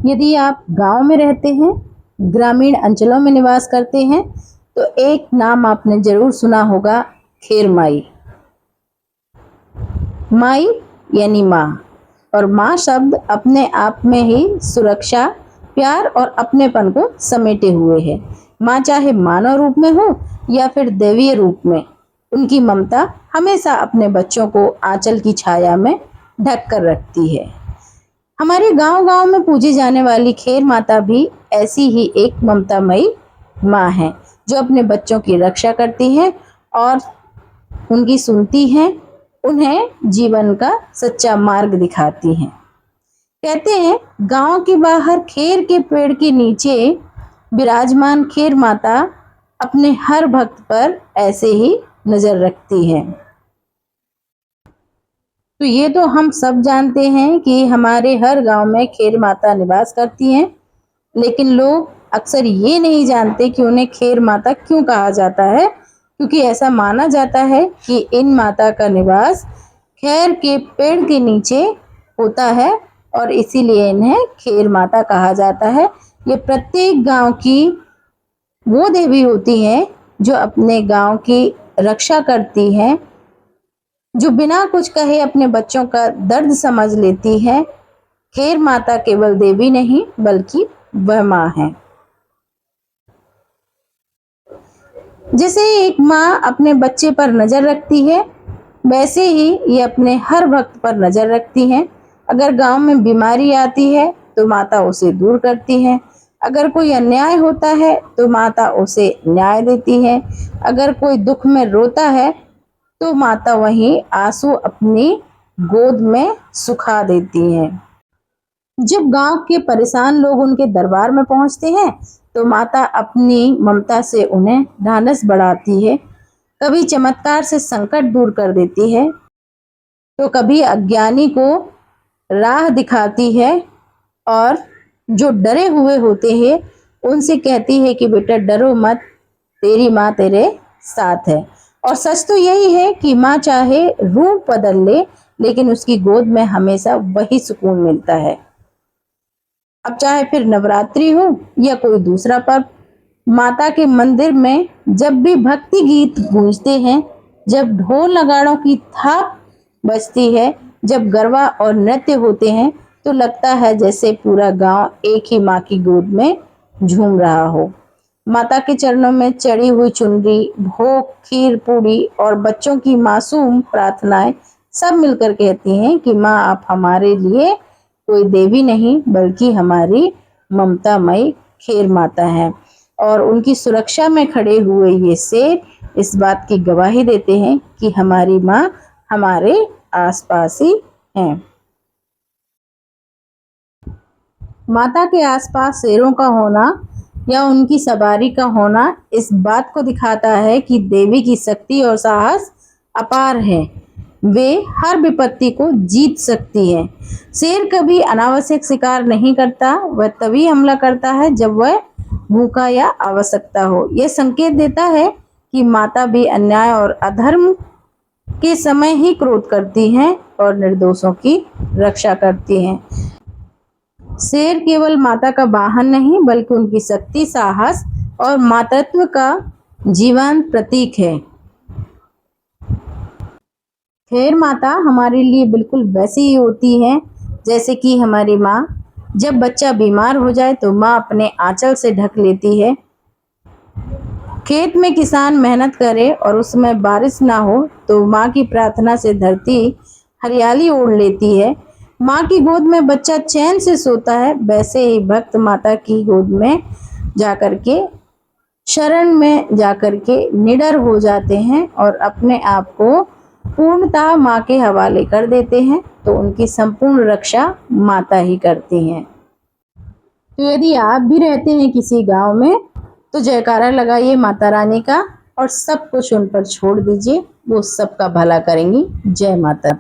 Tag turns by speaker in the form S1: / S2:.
S1: यदि आप गांव में रहते हैं, ग्रामीण अंचलों में निवास करते हैं, तो एक नाम आपने जरूर सुना होगा, खेर माई। माई यानी माँ, और माँ शब्द अपने आप में ही सुरक्षा, प्यार और अपनेपन को समेटे हुए है। माँ चाहे मानव रूप में हो या फिर दैवीय रूप में, उनकी ममता हमेशा अपने बच्चों को आंचल की छाया में ढक कर रखती है। हमारे गांव-गांव में पूजी जाने वाली खेर माता भी ऐसी ही एक ममतामयी माँ है, जो अपने बच्चों की रक्षा करती है और उनकी सुनती है, उन्हें जीवन का सच्चा मार्ग दिखाती हैं। कहते हैं गांव के बाहर खेर के पेड़ के नीचे विराजमान खेर माता अपने हर भक्त पर ऐसे ही नजर रखती है। तो ये तो हम सब जानते हैं कि हमारे हर गांव में खेर माता निवास करती हैं, लेकिन लोग अक्सर ये नहीं जानते कि उन्हें खेर माता क्यों कहा जाता है, क्योंकि ऐसा माना जाता है कि इन माता का निवास खेर के पेड़ के नीचे होता है और इसीलिए इन्हें खेर माता कहा जाता है। ये प्रत्येक गांव की वो देवी होती हैं जो अपने गांव की रक्षा करती हैं, जो बिना कुछ कहे अपने बच्चों का दर्द समझ लेती है। खेर माता केवल देवी नहीं बल्कि वह माँ है। जैसे एक माँ अपने बच्चे पर नजर रखती है, वैसे ही ये अपने हर भक्त पर नजर रखती हैं। अगर गांव में बीमारी आती है तो माता उसे दूर करती है। अगर कोई अन्याय होता है तो माता उसे न्याय देती है। अगर कोई दुख में रोता है तो माता वहीं आंसू अपनी गोद में सुखा देती हैं। जब गांव के परेशान लोग उनके दरबार में पहुंचते हैं तो माता अपनी ममता से उन्हें ढांढस बढ़ाती है। कभी चमत्कार से संकट दूर कर देती है, तो कभी अज्ञानी को राह दिखाती है और जो डरे हुए होते हैं उनसे कहती है कि बेटा डरो मत, तेरी माँ तेरे साथ है। और सच तो यही है कि माँ चाहे रूप बदल ले, लेकिन उसकी गोद में हमेशा वही सुकून मिलता है। अब चाहे फिर नवरात्रि हो या कोई दूसरा पर्व, माता के मंदिर में जब भी भक्ति गीत गूंजते हैं, जब ढोल नगाड़ों की थाप बजती है, जब गरबा और नृत्य होते हैं, तो लगता है जैसे पूरा गांव एक ही माँ की गोद में झूम रहा हो। माता के चरणों में चढ़ी हुई चुनरी, भोग, खीर, पूड़ी और बच्चों की मासूम प्रार्थनाएं सब मिलकर कहती हैं कि माँ आप हमारे लिए कोई देवी नहीं बल्कि हमारी ममतामयी खेर माता है। और उनकी सुरक्षा में खड़े हुए ये शेर इस बात की गवाही देते हैं कि हमारी माँ हमारे आसपास ही है। माता के आसपास शेरों का होना या उनकी सवारी का होना इस बात को दिखाता है कि देवी की शक्ति और साहस अपार है। वे हर विपत्ति को जीत सकती है। शेर कभी अनावश्यक शिकार नहीं करता, वह तभी हमला करता है जब वह भूखा या आवश्यकता हो। यह संकेत देता है कि माता भी अन्याय और अधर्म के समय ही क्रोध करती हैं और निर्दोषों की रक्षा करती हैं। शेर केवल माता का वाहन नहीं बल्कि उनकी शक्ति, साहस और मातृत्व का जीवंत प्रतीक है। खेर माता हमारे लिए बिल्कुल वैसी ही होती है जैसे कि हमारी माँ। जब बच्चा बीमार हो जाए तो माँ अपने आंचल से ढक लेती है। खेत में किसान मेहनत करे और उसमें बारिश ना हो तो माँ की प्रार्थना से धरती हरियाली ओढ़ लेती है। माँ की गोद में बच्चा चैन से सोता है, वैसे ही भक्त माता की गोद में जाकर के, शरण में जाकर के निडर हो जाते हैं और अपने आप को पूर्णतः माँ के हवाले कर देते हैं, तो उनकी संपूर्ण रक्षा माता ही करती हैं। तो यदि आप भी रहते हैं किसी गांव में तो जयकारा लगाइए माता रानी का और सब कुछ उन पर छोड़ दीजिए, वो सबका भला करेंगी। जय माता।